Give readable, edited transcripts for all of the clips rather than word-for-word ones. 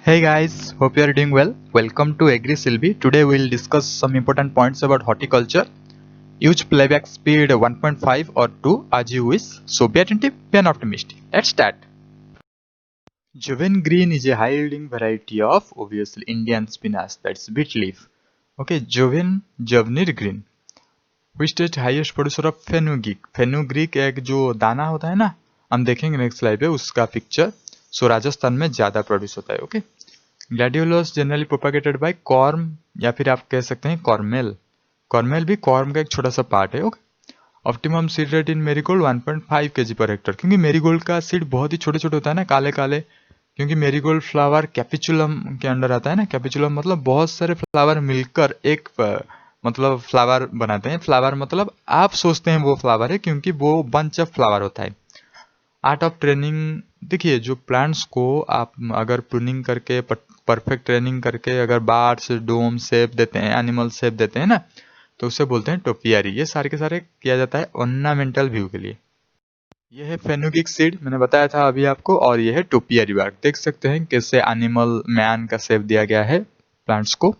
Hey guys, hope you are doing well. Welcome to Agri Silvi. Today we will discuss some important points about horticulture. Use playback speed 1.5 or 2 as you wish. So be attentive, be an optimist. Let's start. Joven green is a high yielding variety of obviously Indian spinach, that's beet leaf. Okay, Jovenir green. Which is highest producer of fenugreek. Fenugreek एक जो दाना होता है ना, हम देखेंगे next slide पे उसका पिक्चर. सो राजस्थान में ज्यादा प्रोड्यूस होता है. Okay, gladiolus generally propagated by corm या फिर आप कह सकते हैं कॉर्मेल. कॉर्मेल भी कॉर्म का एक छोटा सा पार्ट है. Okay, optimum seed rate in marigold 1.5 kg per hectare. क्योंकि मेरीगोल्ड का सीड बहुत ही छोटे छोटे होता है ना, काले काले. क्योंकि मेरीगोल्ड फ्लावर कैपिचुलम के अंडर आता है ना. कैपिचुलम मतलब बहुत सारे फ्लावर मिलकर एक मतलब फ्लावर बनाते हैं. फ्लावर मतलब आप सोचते हैं वो फ्लावर है, क्योंकि वो बंच ऑफ फ्लावर होता है. आर्ट ऑफ ट्रेनिंग देखिए, जो प्लांट्स को आप अगर प्रूनिंग करके परफेक्ट ट्रेनिंग करके अगर बार्स डोम शेप देते हैं, एनिमल शेप देते हैं ना, तो उसे बोलते हैं टोपियरी. ये सारे के सारे किया जाता है ऑर्नामेंटल व्यू के लिए. ये है फेनुगिक सीड, मैंने बताया था अभी आपको. और ये है टोपियरी बार्क. देख सकते हैं कैसे एनिमल मैन का शेप दिया गया है प्लांट्स को.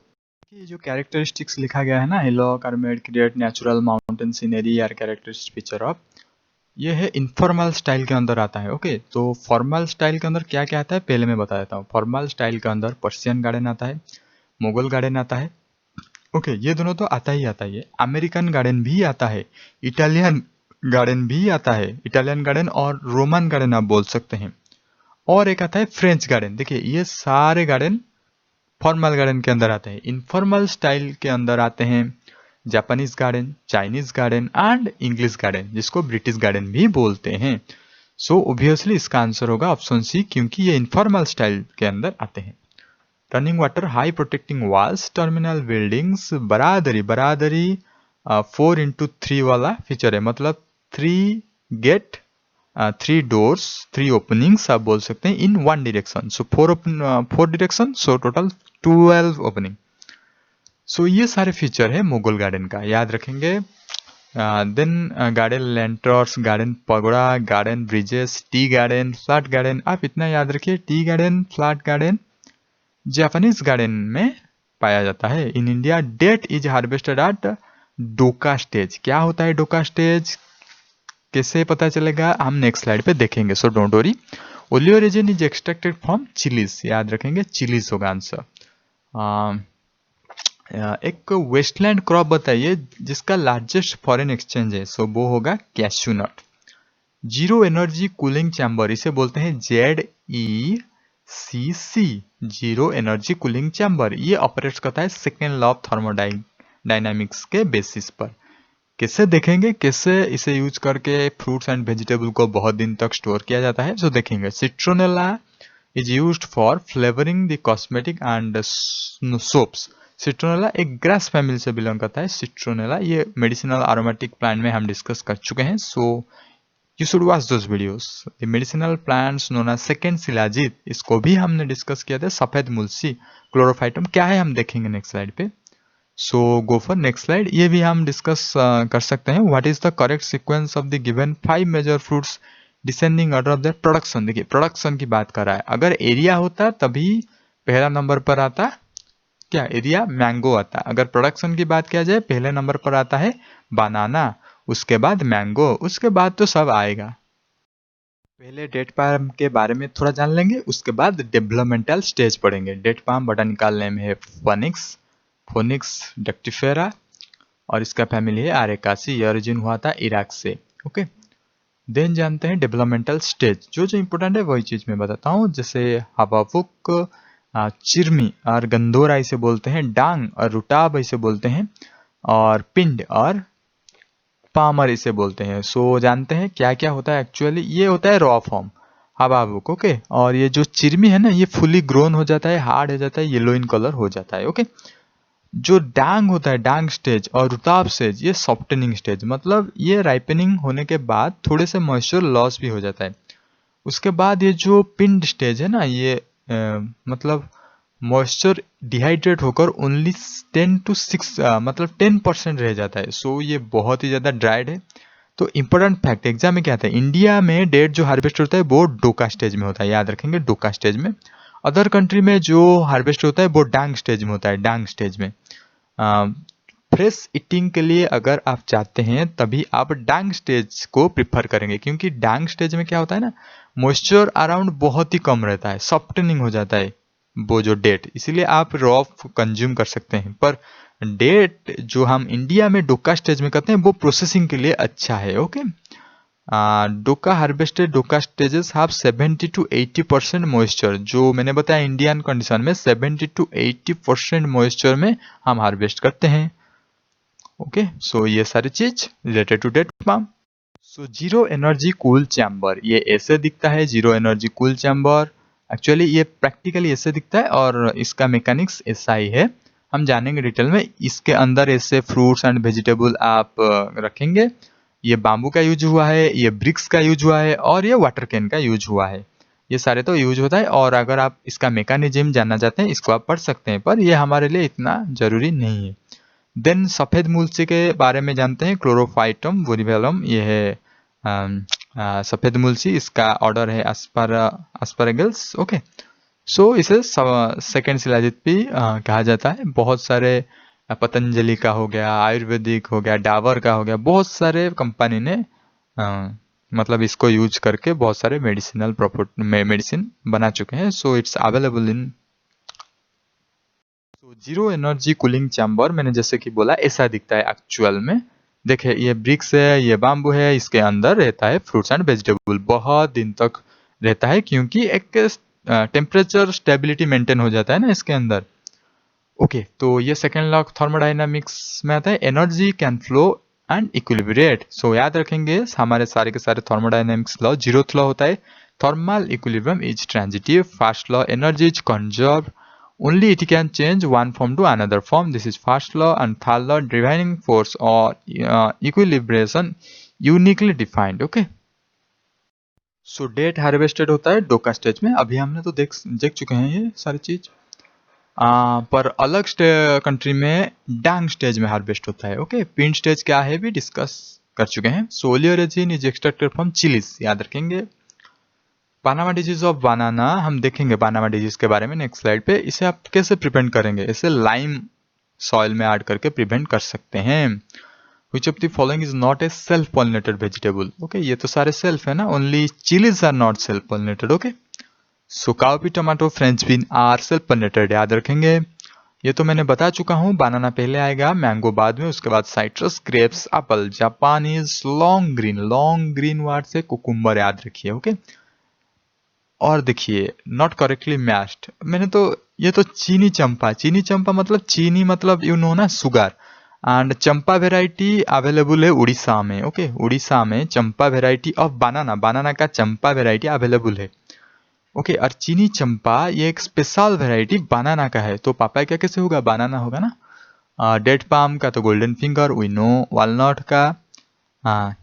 ये जो कैरेक्टरिस्टिक्स लिखा गया है ना, hillock are made create natural mountain scenery or characteristic feature of, ये है इनफॉर्मल स्टाइल के अंदर आता है. ओके, तो फॉर्मल स्टाइल के अंदर क्या क्या आता है पहले मैं बता देता हूँ. फॉर्मल स्टाइल के अंदर पर्शियन गार्डन आता है, मुगल गार्डन आता है. ओके, ये दोनों तो आता ही आता है. अमेरिकन गार्डन भी आता है, इटालियन गार्डन भी आता है. इटालियन गार्डन और रोमन गार्डन आप बोल सकते हैं. और एक आता है फ्रेंच गार्डन. देखिए, ये सारे गार्डन फॉर्मल गार्डन के अंदर आते हैं. इनफॉर्मल स्टाइल के अंदर आते हैं Japanese garden, Chinese garden and English garden, जिसको ब्रिटिश गार्डन भी बोलते हैं. सो ऑब्वियसली इसका आंसर होगा ऑप्शन सी, क्योंकि ये इनफॉर्मल स्टाइल के अंदर आते हैं. Running water, high protecting walls, terminal buildings, बरादरी. बरादरी 4x3 वाला फीचर है, मतलब 3 गेट 3 डोर्स 3 ओपनिंग्स आप बोल सकते हैं in 1 direction. So 4 direction, so total 12 opening. So ये सारे फीचर है मुगल गार्डन का, याद रखेंगे. Then garden lanterns, garden pagoda, garden bridges, tea garden, flat garden. आप इतना याद रखिए, tea garden flat garden Japanese garden में पाया जाता है. In India date is harvested at doka stage. क्या होता है डोका स्टेज, कैसे पता चलेगा, हम नेक्स्ट स्लाइड पे देखेंगे. So don't worry. Oleoresin is extracted from chillies. याद रखेंगे चिलीज होगा आंसर. एक वेस्टलैंड क्रॉप बताइए जिसका लार्जेस्ट फॉरेन एक्सचेंज है. सो वो होगा cashew nut. Zero energy cooling chamber, इसे बोलते हैं ZECC, zero energy cooling chamber. ये ऑपरेट करता है सेकेंड लॉ ऑफ थर्मोडायनामिक्स के बेसिस पर. कैसे देखेंगे, कैसे इसे यूज करके फ्रूट्स एंड वेजिटेबल को बहुत दिन तक स्टोर किया जाता है. सो देखेंगे. Citronella is used for flavouring the cosmetic and soaps. Citronella एक ग्रास फैमिली से बिलोंग करता है. सिट्रोनेला ये मेडिसिनल एरोमेटिक प्लांट में हम डिस्कस कर चुके हैं. So you should watch those videos. The medicinal plants known as second shilajit, इसको भी हमने डिस्कस किया था. सफेद मुलसी, क्लोरोफाइटम क्या है हम देखेंगे नेक्स्ट स्लाइड पे. So go for next slide. ये भी हम डिस्कस कर सकते हैं. What is the correct sequence of the given 5 major fruits descending order of their production. देखिए, प्रोडक्शन की बात कर रहा है. अगर एरिया होता तभी पहला नंबर पर आता क्या, एरिया मैंगो आता. अगर प्रोडक्शन की बात किया जाए, पहले नंबर पर आता है बनाना, उसके बाद मैंगो, उसके बाद तो सब आएगा. पहले डेट पाम के बारे में थोड़ा जान लेंगे, उसके बाद डेवलपमेंटल स्टेज पढ़ेंगे. डेट पाम बोटानिकल नेम है फोनिक्स डक्टिफेरा, और इसका फैमिली है आरेकासी. ये ओरिजिन हुआ था इराक से. ओके, देन जानते हैं डेवलपमेंटल स्टेज. जो जो इंपॉर्टेंट है वही चीज मैं बताता हूँ. जैसे हवाफुक, चिरमी और गंदोरा इसे बोलते हैं. डांग और रुटाब इसे बोलते हैं. और पिंड और पामर इसे बोलते हैं. सो जानते हैं क्या क्या होता है. एक्चुअली ये होता है रॉ फॉर्म हवाबुक. ओके, और ये जो चिरमी है ना, ये फुली ग्रोन हो जाता है, हार्ड हो जाता है, येलो इन कलर हो जाता है. ओके, जो डांग होता है, डांग स्टेज, और रुताब स्टेज, ये सॉफ्टनिंग स्टेज, मतलब ये राइपनिंग होने के बाद थोड़े से मॉइस्चर लॉस भी हो जाता है. उसके बाद ये जो पिंड स्टेज है ना, ये मतलब मॉइस्चर डिहाइड्रेट होकर ओनली 10 to 6 मतलब 10% रह जाता है. सो ये बहुत ही ज़्यादा ड्राइड है. तो इंपॉर्टेंट फैक्ट एग्जाम में क्या आता है, इंडिया में डेट जो हार्वेस्ट होता है वो डोका स्टेज में होता है. याद रखेंगे डोका स्टेज में. अदर कंट्री में जो हार्वेस्ट होता है वो डांग स्टेज में होता है, डांग स्टेज में। फ्रेश ईटिंग के लिए अगर आप चाहते हैं तभी आप डांग स्टेज को प्रिफर करेंगे, क्योंकि डांग स्टेज में क्या होता है ना, मॉइस्चर अराउंड बहुत ही कम रहता है, सॉफ्टनिंग हो जाता है वो जो डेट, इसीलिए आप रॉ कंज्यूम कर सकते हैं। पर डेट जो हम इंडिया में डोका स्टेज में करते हैं वो प्रोसेसिंग के लिए अच्छा है। ओके, डोका हार्वेस्टेड डोका स्टेजेस हैव 70 to 80% मॉइस्चर। जो मैंने बताया इंडियन कंडीशन में 70 to 80% मॉइस्चर में हम हार्वेस्ट करते हैं। ओके, सो ये सारी चीज related to date farm. So zero energy cool chamber, ये ऐसे दिखता है zero energy cool chamber. Actually ये प्रैक्टिकली ऐसे दिखता है और इसका मैकेनिक्स ऐसा ही है, हम जानेंगे डिटेल में। इसके अंदर ऐसे फ्रूट्स एंड वेजिटेबल आप रखेंगे। ये बाम्बू का यूज हुआ है, ये ब्रिक्स का यूज हुआ है और ये वाटर कैन का यूज हुआ है। ये सारे तो यूज होता है, और अगर आप इसका मैकेनिज्म जानना चाहते हैं इसको आप पढ़ सकते हैं, पर ये हमारे लिए इतना जरूरी नहीं है। देन सफेद मूलसी के बारे में जानते हैं, क्लोरोफाइटम वोरिबेलम, ये है सफेद मूलसी, इसका ऑर्डर है एस्पैरागस। ओके, सो इसे सेकेंड शिलाजीत भी कहा जाता है। बहुत सारे पतंजलि का हो गया, आयुर्वेदिक हो गया, डाबर का हो गया, बहुत सारे कंपनी ने मतलब इसको यूज करके बहुत सारे मेडिसिनल मेडिसिन बना चुके हैं। So it's available in zero energy cooling chamber. मैंने जैसे कि बोला ऐसा दिखता है एक्चुअल में। देखिए ये ब्रिक्स है, ये बाम्बू है, इसके अंदर रहता है फ्रूट्स एंड वेजिटेबल, बहुत दिन तक रहता है क्योंकि एक टेम्परेचर स्टेबिलिटी मेंटेन हो जाता है ना इसके अंदर। ओके, तो ये सेकेंड लॉ थर्मोडाइनामिक्स में आता है, energy can flow and equilibrate. सो याद रखेंगे हमारे सारे के सारे थर्मोडाइनामिक्स लॉ जीरोथ लॉ होता है, thermal equilibrium is transitive, first law energy is conserve, only it can change one form to another form, this is first law, and third law driving force or equilibration uniquely defined। okay, so date harvested होता है डोका stage में, अभी हमने तो देख चुके हैं ये सारी चीज। पर अलग कंट्री में डांग स्टेज में हार्वेस्ट होता है। ओके, पिन स्टेज क्या है भी डिस्कस कर चुके हैं। सोलियो resin is extracted from chillies, याद रखेंगे। पानामा डिजीज ऑफ बनाना हम देखेंगे, पानामा डिजीज के बारे में नेक्स्ट स्लाइड पे। इसे आप कैसे प्रिवेंट करेंगे, इसे लाइम सॉइल में ऐड करके प्रिवेंट कर सकते हैं। Which of the following is not a self pollinated vegetable. Okay, ये तो सारे सेल्फ है ना, only chillies are not self pollinated. Okay, so cowpea tomato French bean are self pollinated, याद रखेंगे। ये तो मैंने बता चुका हूँ, बनाना पहले आएगा, मैंगो बाद में, उसके बाद citrus, grapes, Apple. Japanese long green word से कुकुम्बर, याद रखिए। ओके, और देखिए नॉट करेक्टली मैच्ड, मैंने तो ये तो चीनी चंपा मतलब चीनी मतलब यू नो ना sugar, and Champa variety available है उड़ीसा में। ओके, उड़ीसा में चंपा वेराइटी ऑफ बनाना का चंपा वेराइटी अवेलेबल है। ओके, और चीनी चंपा ये एक स्पेशल वेराइटी बनाना का है, तो पापाया का कैसे होगा, बनाना होगा ना। डेट पाम का तो golden finger we know, walnut का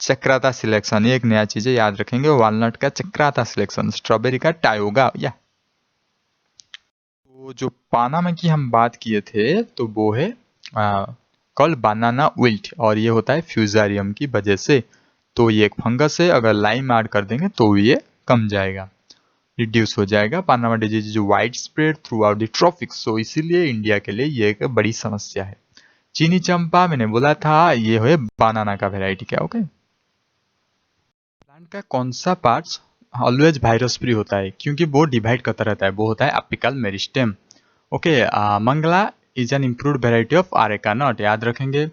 चक्राता सिलेक्शन, ये एक नया चीज है, याद रखेंगे। वॉलनट का चक्राता सिलेक्शन, स्ट्रॉबेरी का टायोगा। या तो जो पानामा की हम बात किए थे तो वो है कॉल बनाना विल्ट, और ये होता है फ्यूजारियम की वजह से। तो ये एक फंगस है, अगर लाइम ऐड कर देंगे तो ये कम जाएगा, रिड्यूस हो जाएगा। पानामा डिजीज जो wide spread throughout the tropics, so इसीलिए इंडिया के लिए ये एक बड़ी समस्या है। चीनी चंपा मैंने बोला था ये है बनाना का वेराइटी क्या। ओके, प्लांट का कौन सा पार्ट्स ऑलवेज वायरस फ्री होता है, क्योंकि वो डिवाइड करता रहता है, वो होता है apical meristem. Okay, Mangala is an improved variety of areca nut, याद रखेंगे।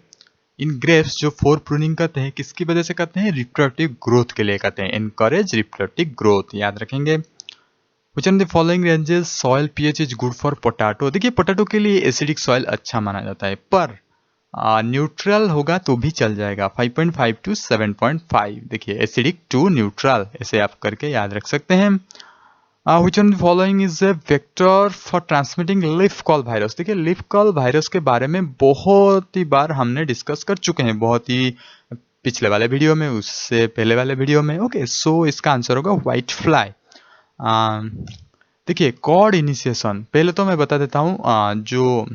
इन ग्रेप्स जो फोर प्रूनिंग करते हैं किसकी वजह से करते हैं, रिप्रोडक्टिव ग्रोथ के लिए करते हैं, एनकरेज रिप्रोडक्टिव ग्रोथ, याद रखेंगे। Which one of the following ranges soil pH is good for potato। देखिए पोटैटो के लिए एसिडिक सॉइल अच्छा माना जाता है, पर न्यूट्रल होगा तो भी चल जाएगा, 5.5 to 7.5। देखिए एसिडिक टू न्यूट्रल, ऐसे आप करके याद रख सकते हैं। Which one of the following is a vector for transmitting leaf call virus. देखिए लीफ कॉल वायरस के बारे में बहुत ही बार हमने डिस्कस कर चुके हैं, बहुत ही पिछले वाले वीडियो में, उससे पहले वाले वीडियो में। ओके, सो इसका आंसर होगा व्हाइट फ्लाई। देखिए कॉड इनिशिएशन पहले तो मैं बता देता हूँ, जो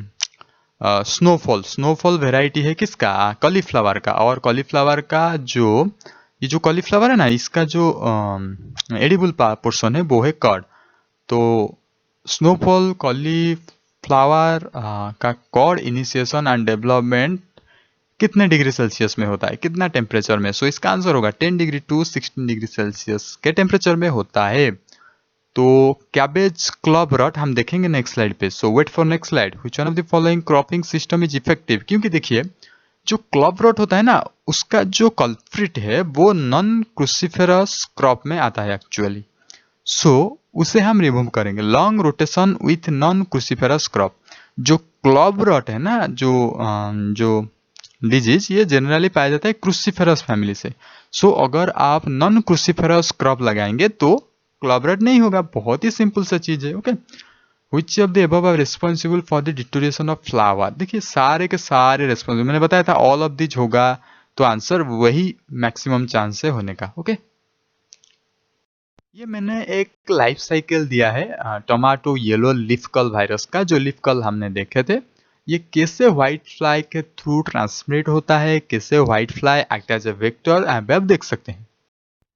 स्नोफॉल वेराइटी है किसका, कॉलीफ्लावर का। और कॉलीफ्लावर का जो ये जो कॉलीफ्लावर है ना, इसका जो एडिबल पोर्शन है वो है कॉड। तो स्नोफॉल कॉलीफ्लावर का कॉड इनिशिएशन एंड डेवलपमेंट कितने डिग्री सेल्सियस में होता है, कितना टेम्परेचर में? सो इसका आंसर होगा 10 डिग्री टू 16 डिग्री सेल्सियस के टेम्परेचर में होता है। तो कैबेज क्लब रॉट हम देखेंगे नेक्स्ट स्लाइड पे। So wait for next slide. Which one of the following cropping system is effective? क्योंकि देखिए जो क्लब रॉट होता है ना, उसका जो कल्प्रिट है वो नॉन क्रूसिफेरस क्रॉप में आता है एक्चुअली। सो उसे हम रिमूव करेंगे। Long rotation with non cruciferous crop. जो क्लब रॉट है ना, जो डिजीज, ये जनरली पाया जाता है क्रूसिफेरस फैमिली से। सो अगर आप नॉन क्रूसिफेरस क्रॉप लगाएंगे तो क्लब रॉट नहीं होगा। बहुत ही सिंपल सा चीज है। Okay, Which of the above are responsible for the deterioration of flower? देखिए सारे के सारे रेस्पॉन्सिबल, मैंने बताया था ऑल ऑफ दिस होगा, तो आंसर वही मैक्सिमम चांस है होने का। ओके, ये मैंने एक लाइफ साइकिल दिया है tomato yellow leaf curl virus का, जो लीफ कल हमने देखे थे। ये कैसे व्हाइट फ्लाई के थ्रू ट्रांसमिट होता है, कैसे white fly act as a vector, आप देख सकते हैं।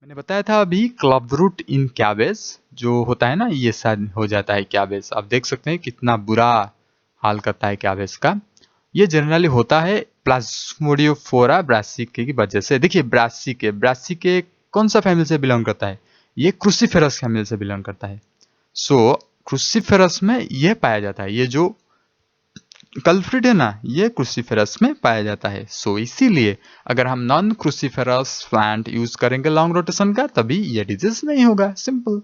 मैंने बताया था अभी क्लब रूट इन कैबेज जो होता है ना, ये शायद हो जाता है कैबेज। आप देख सकते हैं कितना बुरा हाल करता है कैबेज का। ये जनरली होता है प्लाज्मोडियोफोरा ब्रासिके की वजह से। देखिए ब्रासिके कौन सा फैमिली से बिलोंग करता है? ये क्रूसिफेरस फैमिली से बिलोंग करता है। सो क्रूसिफेरस में ये पाया जाता है। ये जो कल्प्रिट है ना, ये क्रूसिफेरस में पाया जाता है। सो इसीलिए अगर हम नॉन क्रूसिफेरस प्लांट यूज करेंगे लॉन्ग रोटेशन का, तभी ये डिजीज नहीं होगा। सिंपल।